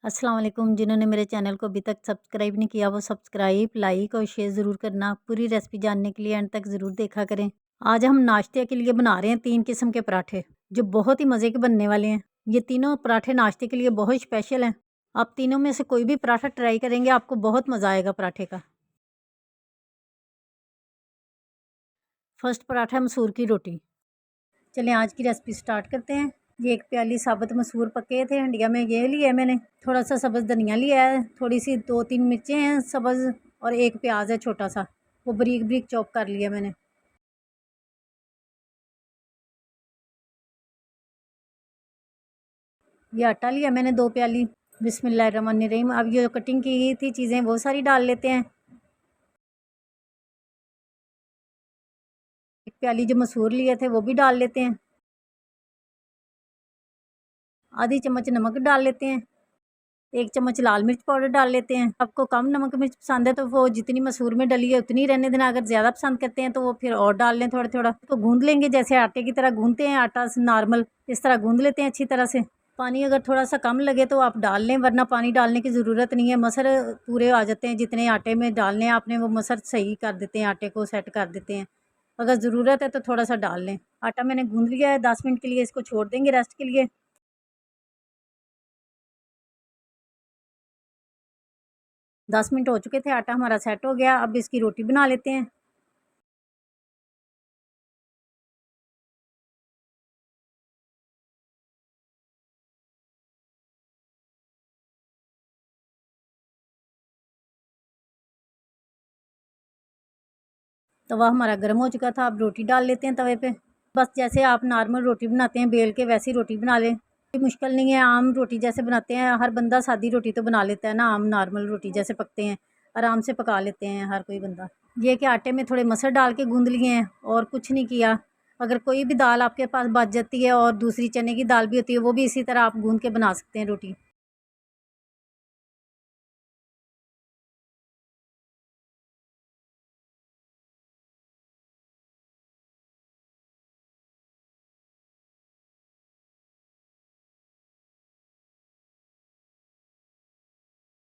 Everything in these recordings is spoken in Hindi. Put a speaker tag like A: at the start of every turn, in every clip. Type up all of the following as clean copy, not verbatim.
A: अस्सलाम वालेकुम। जिन्होंने मेरे चैनल को अभी तक सब्सक्राइब नहीं किया वो सब्सक्राइब, लाइक और शेयर ज़रूर करना। पूरी रेसिपी जानने के लिए एंड तक ज़रूर देखा करें। आज हम नाश्ते के लिए बना रहे हैं 3 किस्म के पराठे, जो बहुत ही मज़े के बनने वाले हैं। ये तीनों पराठे नाश्ते के लिए बहुत स्पेशल हैं। आप तीनों में से कोई भी पराठा ट्राई करेंगे, आपको बहुत मज़ा आएगा पराठे का। फर्स्ट पराठा है मसूर की रोटी। चलें आज की रेसिपी स्टार्ट करते हैं। ये 1 प्याली साबुत मसूर पके थे हंडिया में, ये लिए है मैंने। थोड़ा सा सब्ज़ धनिया लिया है, थोड़ी सी 2-3 मिर्चें हैं सब्ज़, और एक प्याज है छोटा सा, वो बारीक बारीक चॉप कर लिया मैंने। ये आटा लिया मैंने 2 प्याली। बिस्मिल्लाहिर्रहमानिर्रहीम। अब ये जो कटिंग की थी चीज़ें वो सारी डाल लेते हैं। 1 प्याली जो मसूर लिए थे वो भी डाल लेते हैं। आधी चम्मच नमक डाल लेते हैं। 1 चम्मच लाल मिर्च पाउडर डाल लेते हैं। आपको कम नमक मिर्च पसंद है तो वो जितनी मसूर में डली है उतनी रहने देना। अगर ज़्यादा पसंद करते हैं तो वो फिर और डाल लें थोड़ा थोड़ा। तो गूंद लेंगे जैसे आटे की तरह गूंदते हैं आटा नॉर्मल, इस तरह गूंद लेते हैं अच्छी तरह से। पानी अगर थोड़ा सा कम लगे तो आप डाल लें, वरना पानी डालने की ज़रूरत नहीं है। मसर पूरे आ जाते हैं जितने आटे में डालने हैं आपने, वो मसर सही कर देते हैं, आटे को सेट कर देते हैं। अगर ज़रूरत है तो थोड़ा सा डाल लें। आटा मैंने गूंद लिया है, 10 मिनट के लिए इसको छोड़ देंगे रेस्ट के लिए। 10 मिनट हो चुके थे, आटा हमारा सेट हो गया। अब इसकी रोटी बना लेते हैं। तवा हमारा गर्म हो चुका था, अब रोटी डाल लेते हैं तवे पे। बस जैसे आप नॉर्मल रोटी बनाते हैं बेल के, वैसी रोटी बना लें। कोई मुश्किल नहीं है, आम रोटी जैसे बनाते हैं हर बंदा सादी रोटी तो बना लेता है ना, आम नॉर्मल रोटी जैसे पकते हैं आराम से पका लेते हैं हर कोई बंदा। ये कि आटे में थोड़े मसर डाल के गूंद लिए हैं और कुछ नहीं किया। अगर कोई भी दाल आपके पास बच जाती है और दूसरी चने की दाल भी होती है, वो भी इसी तरह आप गूंद के बना सकते हैं रोटी।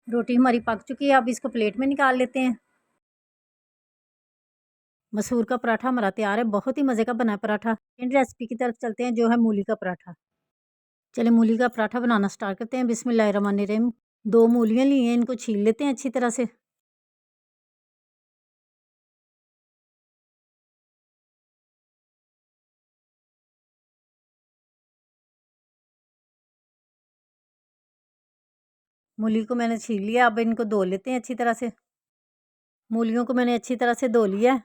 A: रोटी हमारी पक चुकी है, अब इसको प्लेट में निकाल लेते हैं। मसूर का पराठा हमारा तैयार है, बहुत ही मज़े का बना है पराठा। इन रेसिपी की तरफ चलते हैं जो है मूली का पराठा। चलिए मूली का पराठा बनाना स्टार्ट करते हैं। बिस्मिल्लाहिर्रहमानिर्रहीम। 2 मूलियाँ ली हैं, इनको छील लेते हैं अच्छी तरह से। मूली को मैंने छील लिया, अब इनको धो लेते हैं अच्छी तरह से। मूलियों को मैंने अच्छी तरह से धो लिया है।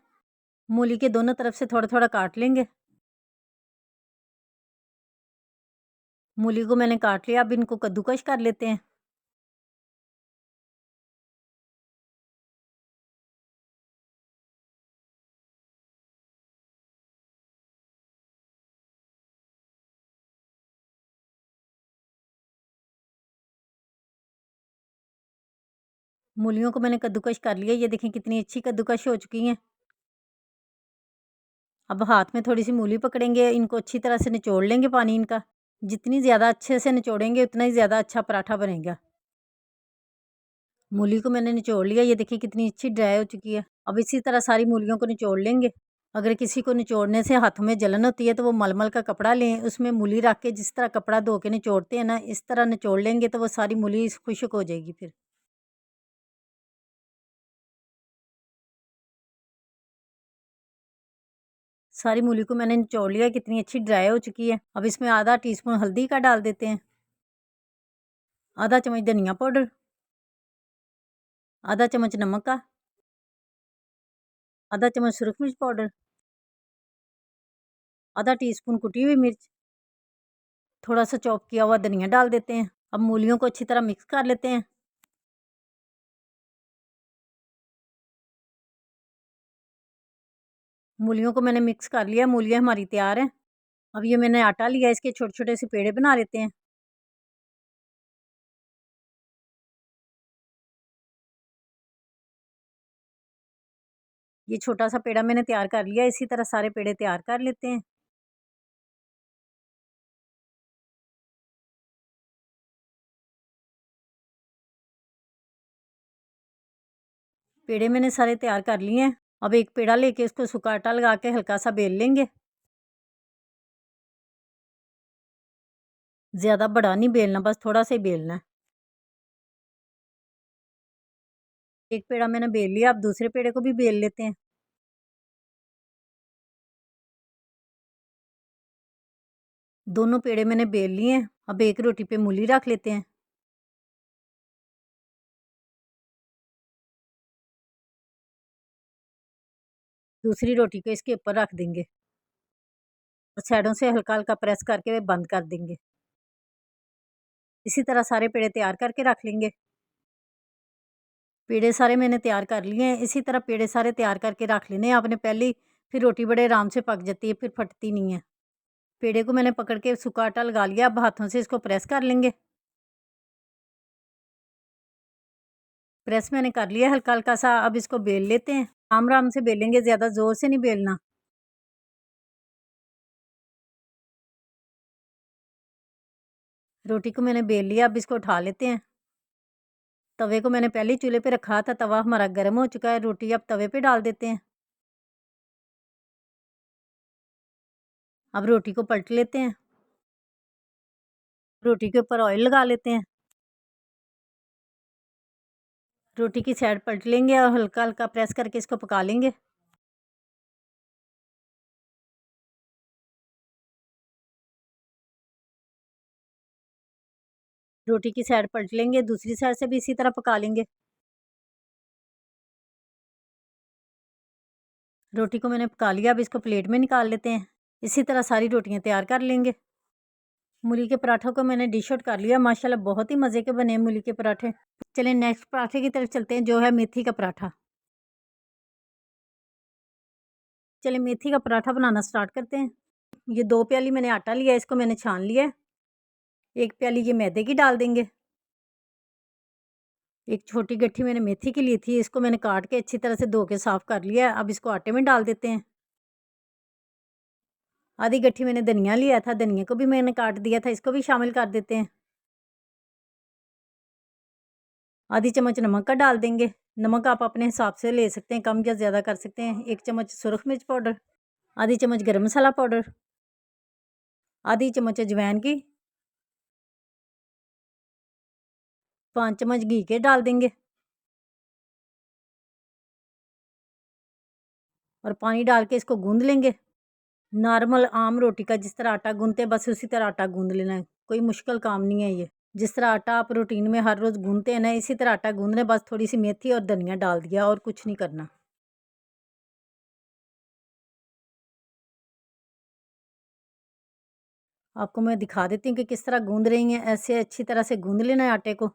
A: मूली के दोनों तरफ से थोड़ा-थोड़ा काट लेंगे। मूली को मैंने काट लिया, अब इनको कद्दूकस कर लेते हैं। मूलियों को मैंने कद्दूकस कर लिया, ये देखें कितनी अच्छी कद्दूकस हो चुकी हैं। अब हाथ में थोड़ी-सी मूली पकड़ेंगे, इनको अच्छी तरह से निचोड़ लेंगे पानी इनका। जितनी ज़्यादा अच्छे से निचोड़ेंगे उतना ही ज़्यादा अच्छा पराठा बनेगा। मूली को मैंने निचोड़ लिया, ये देखिए कितनी अच्छी ड्राई हो चुकी है। अब इसी तरह सारी मूलियों को निचोड़ लेंगे। अगर किसी को निचोड़ने से हाथों में जलन होती है तो वो मलमल का कपड़ा लें, उसमें मूली रख के जिस तरह कपड़ा धो के निचोड़ते हैं ना, इस तरह निचोड़ लेंगे तो वो सारी मूली खुश्क हो जाएगी फिर। सारी मूली को मैंने निचोड़ लिया, कितनी अच्छी ड्राई हो चुकी है। अब इसमें आधा टीस्पून हल्दी का डाल देते हैं, आधा चम्मच धनिया पाउडर, आधा चम्मच नमक का, आधा चम्मच सुरख मिर्च पाउडर, आधा टीस्पून कुटी हुई मिर्च, थोड़ा सा चॉप किया हुआ धनिया डाल देते हैं। अब मूलियों को अच्छी तरह मिक्स कर लेते हैं। मूलियों को मैंने मिक्स कर लिया, मूलियाँ हमारी तैयार हैं। अब ये मैंने आटा लिया, इसके छोटे-छोटे से पेड़े बना लेते हैं। ये छोटा-सा पेड़ा मैंने तैयार कर लिया, इसी तरह सारे पेड़े तैयार कर लेते हैं। पेड़े मैंने सारे तैयार कर लिए हैं। अब एक पेड़ा लेके इसको सूखा आटा लगा के हल्का सा बेल लेंगे। ज़्यादा बड़ा नहीं बेलना, बस थोड़ा सा ही बेलना है। एक पेड़ा मैंने बेल लिया, अब दूसरे पेड़े को भी बेल लेते हैं। दोनों पेड़े मैंने बेल लिए हैं। अब एक रोटी पे मूली रख लेते हैं। दूसरी रोटी को इसके ऊपर रख देंगे और साइडों से हल्का-हल्का प्रेस करके बंद कर देंगे। इसी तरह सारे पेड़े तैयार करके रख लेंगे। पेड़े सारे मैंने तैयार कर लिए हैं। इसी तरह पेड़े सारे तैयार करके रख लेने हैं आपने पहले ही, फिर रोटी बड़े आराम से पक जाती है, फिर फटती नहीं है। पेड़े को मैंने पकड़ के सूखा आटा लगा लिया, अब हाथों से इसको प्रेस कर लेंगे। प्रेस मैंने कर लिया हल्का-हल्का सा, अब इसको बेल लेते हैं। आराम-आराम से बेलेंगे, ज़्यादा ज़ोर से नहीं बेलना। रोटी को मैंने बेल लिया, अब इसको उठा लेते हैं। तवे को मैंने पहले ही चूल्हे पे रखा था, तवा हमारा गर्म हो चुका है। रोटी अब तवे पे डाल देते हैं। अब रोटी को पलट लेते हैं। रोटी के ऊपर ऑयल लगा लेते हैं। रोटी की साइड पलट लेंगे और हल्का-हल्का प्रेस करके इसको पका लेंगे। रोटी की साइड पलट लेंगे, दूसरी साइड से भी इसी तरह पका लेंगे। रोटी को मैंने पका लिया, अब इसको प्लेट में निकाल लेते हैं। इसी तरह सारी रोटियां तैयार कर लेंगे। मूली के पराठों को मैंने डिश आउट कर लिया। माशाल्लाह बहुत ही मज़े के बने मूली के पराठे। चलिए नेक्स्ट पराठे की तरफ चलते हैं, जो है मेथी का पराठा। चलिए मेथी का पराठा बनाना स्टार्ट करते हैं। ये 2 प्याली मैंने आटा लिया है, इसको मैंने छान लिया है। 1 प्याली ये मैदे की डाल देंगे। एक छोटी गट्ठी मैंने मेथी की ली थी, इसको मैंने काट के अच्छी तरह से धो के साफ़ कर लिया है। अब इसको आटे में डाल देते हैं। आधी गट्ठी मैंने धनिया लिया था, धनिया को भी मैंने काट दिया था, इसको भी शामिल कर देते हैं। आधी चम्मच नमक का डाल देंगे। नमक आप अपने हिसाब से ले सकते हैं, कम या ज़्यादा कर सकते हैं। 1 चम्मच सुरख मिर्च पाउडर, आधी चम्मच गरम मसाला पाउडर, आधी चम्मच अजवाइन की, 5 चम्मच घी के डाल देंगे और पानी डाल के इसको गूँध लेंगे। नॉर्मल आम रोटी का जिस तरह आटा गूँधते हैं, बस उसी तरह आटा गूँध लेना है। कोई मुश्किल काम नहीं है ये। जिस तरह आटा आप रूटीन में हर रोज़ गूँधते हैं ना, इसी तरह आटा गूँधना है। बस थोड़ी-सी मेथी और धनिया डाल दिया और कुछ नहीं करना। आपको मैं दिखा देती हूँ कि किस तरह गूँध रही हैं। ऐसे अच्छी तरह से गूँध लेना है आटे को।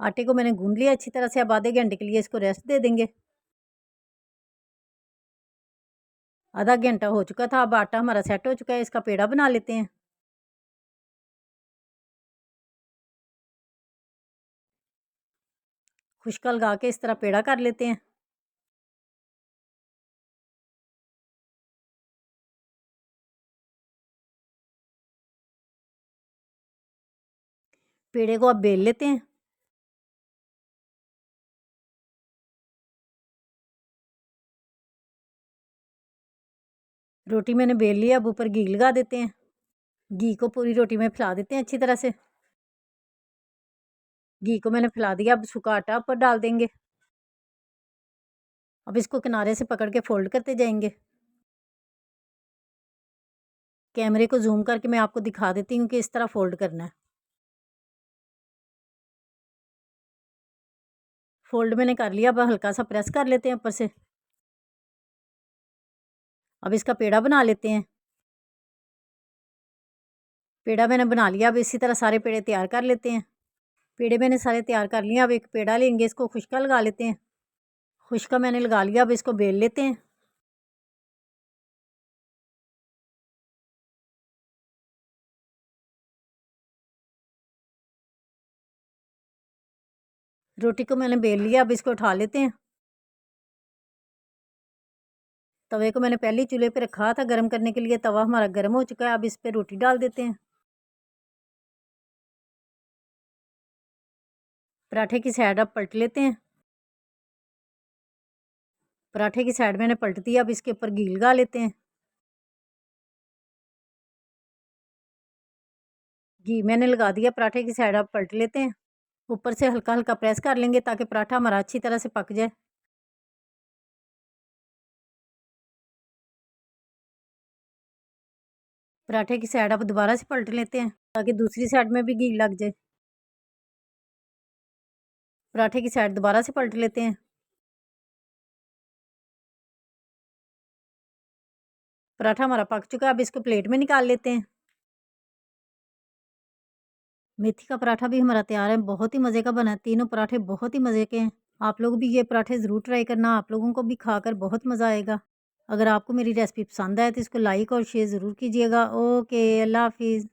A: आटे को मैंने गूँध लिया अच्छी तरह से। अब आधे घंटे के लिए इसको रेस्ट दे देंगे। आधा घंटा हो चुका था, अब आटा हमारा सेट हो चुका है। इसका पेड़ा बना लेते हैं। खुशका लगा के इस तरह पेड़ा कर लेते हैं। पेड़े को अब बेल लेते हैं। रोटी मैंने बेल लिया, अब ऊपर घी लगा देते हैं। घी को पूरी रोटी में फैला देते हैं अच्छी तरह से। घी को मैंने फैला दिया, अब सूखा आटा ऊपर डाल देंगे। अब इसको किनारे से पकड़ के फ़ोल्ड करते जाएँगे। कैमरे को ज़ूम करके मैं आपको दिखा देती हूँ कि इस तरह फ़ोल्ड करना है। फ़ोल्ड मैंने कर लिया, अब हल्का-सा प्रेस कर लेते हैं ऊपर से। अब इसका पेड़ा बना लेते हैं। पेड़ा मैंने बना लिया, अब इसी तरह सारे पेड़े तैयार कर लेते हैं। पेड़े मैंने सारे तैयार कर लिए, अब एक पेड़ा लेंगे, इसको खुशका लगा लेते हैं। खुशका मैंने लगा लिया, अब इसको बेल लेते हैं। रोटी को मैंने बेल लिया, अब इसको उठा लेते हैं। तवे को मैंने पहले ही चूल्हे पे रखा था गर्म करने के लिए। तवा हमारा गर्म हो चुका है। अब इस पे रोटी डाल देते हैं। पराठे की साइड अब पलट लेते हैं। पराठे की साइड मैंने पलट दिया। अब इसके ऊपर घी लगा लेते हैं। घी मैंने लगा दिया। पराठे की साइड अब पलट लेते हैं। ऊपर से हल्का हल्का प्रेस कर लेंगे ताकि पराठा हमारा अच्छी तरह से पक जाए। पराठे की साइड अब दोबारा से पलट लेते हैं ताकि दूसरी साइड में भी घी लग जाए। पराठे की साइड दोबारा से पलट लेते हैं। पराठा हमारा पक चुका है। अब इसको प्लेट में निकाल लेते हैं। मेथी का पराठा भी हमारा तैयार है। बहुत ही मज़े का बना है। तीनों पराठे बहुत ही मज़े के हैं। आप लोग भी ये पराठे ज़रूर ट्राई करना। आप लोगों को भी खाकर बहुत मज़ा आएगा। अगर आपको मेरी रेसिपी पसंद आए तो इसको लाइक और शेयर ज़रूर कीजिएगा। ओके, अल्लाह हाफ़िज़।